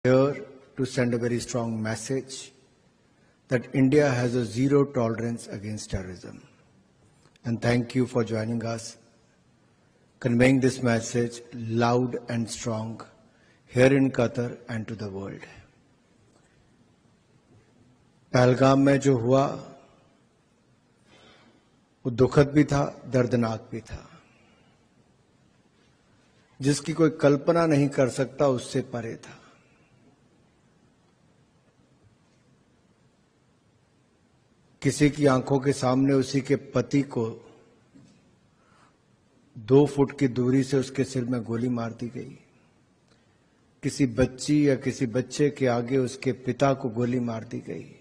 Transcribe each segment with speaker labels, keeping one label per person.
Speaker 1: here to send a very strong message that India has a zero tolerance against terrorism. And thank you for joining us, conveying this message loud and strong here in Qatar and to the world. Pahalgam में जो हुआ वो दुखद भी था, दर्दनाक भी था, जिसकी कोई कल्पना नहीं कर सकता, उससे परे था। किसी की आंखों के सामने उसी के पति को 2 फुट की दूरी से उसके सिर में गोली मार दी गई। किसी बच्ची या किसी बच्चे के आगे उसके पिता को गोली मार दी गई।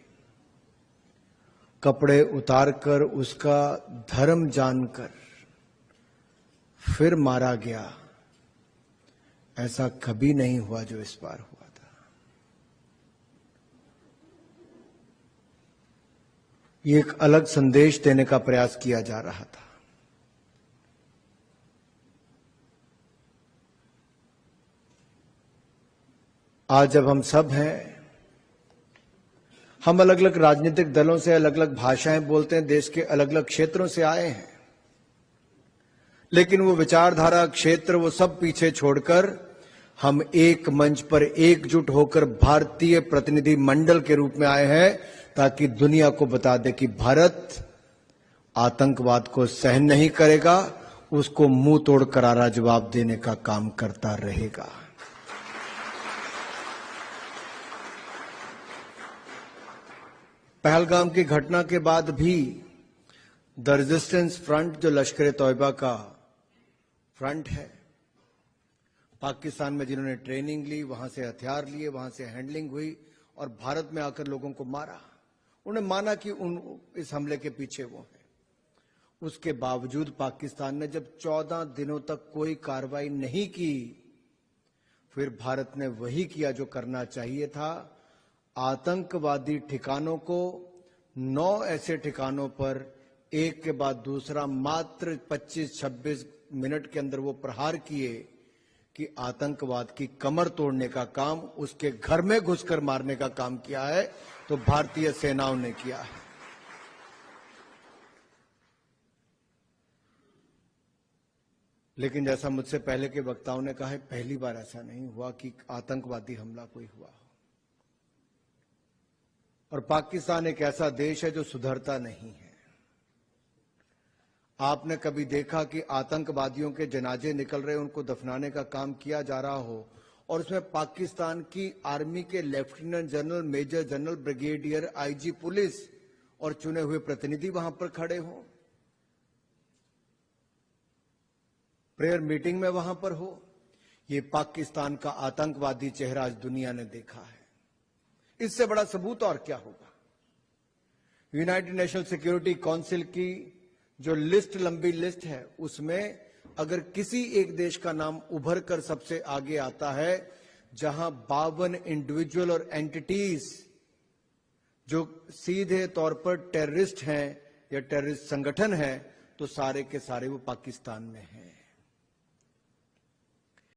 Speaker 1: कपड़े उतारकर उसका धर्म जानकर फिर मारा गया। ऐसा कभी नहीं हुआ जो इस बार हुआ था। ये एक अलग संदेश देने का प्रयास किया जा रहा था। आज जब हम सब हैं, हम अलग अलग राजनीतिक दलों से अलग अलग भाषाएं बोलते हैं, देश के अलग अलग क्षेत्रों से आए हैं, लेकिन वो विचारधारा, क्षेत्र, वो सब पीछे छोड़कर हम एक मंच पर एकजुट होकर भारतीय प्रतिनिधि मंडल के रूप में आए हैं, ताकि दुनिया को बता दे कि भारत आतंकवाद को सहन नहीं करेगा, उसको मुंह तोड़ करारा जवाब देने का काम करता रहेगा। पहलगाम की घटना के बाद भी द रेजिस्टेंस फ्रंट, जो लश्कर तौयबा का फ्रंट है, पाकिस्तान में जिन्होंने ट्रेनिंग ली, वहां से हथियार लिए, वहां से हैंडलिंग हुई और भारत में आकर लोगों को मारा, उन्हें माना कि इस हमले के पीछे वो है। उसके बावजूद पाकिस्तान ने जब 14 दिनों तक कोई कार्रवाई नहीं की, फिर भारत ने वही किया जो करना चाहिए था। आतंकवादी ठिकानों को 9 ऐसे ठिकानों पर एक के बाद दूसरा मात्र 25-26 मिनट के अंदर वो प्रहार किए कि आतंकवाद की कमर तोड़ने का काम, उसके घर में घुसकर मारने का काम किया है तो भारतीय सेनाओं ने किया है। लेकिन जैसा मुझसे पहले के वक्ताओं ने कहा है, पहली बार ऐसा नहीं हुआ कि आतंकवादी हमला कोई हुआ हो। और पाकिस्तान एक ऐसा देश है जो सुधरता नहीं है। आपने कभी देखा कि आतंकवादियों के जनाजे निकल रहे, उनको दफनाने का काम किया जा रहा हो और उसमें पाकिस्तान की आर्मी के lieutenant general, major general, brigadier, IG police और चुने हुए प्रतिनिधि वहां पर खड़े हों, प्रेयर मीटिंग में वहां पर हो? ये पाकिस्तान का आतंकवादी चेहरा आज दुनिया ने देखा है। इससे बड़ा सबूत और क्या होगा? यूनाइटेड नेशनल सिक्योरिटी काउंसिल की जो लिस्ट, लंबी लिस्ट है, उसमें अगर किसी एक देश का नाम उभर कर सबसे आगे आता है जहां 52 इंडिविजुअल और एंटिटीज जो सीधे तौर पर टेररिस्ट हैं या टेररिस्ट संगठन है, तो सारे के सारे वो पाकिस्तान में हैं।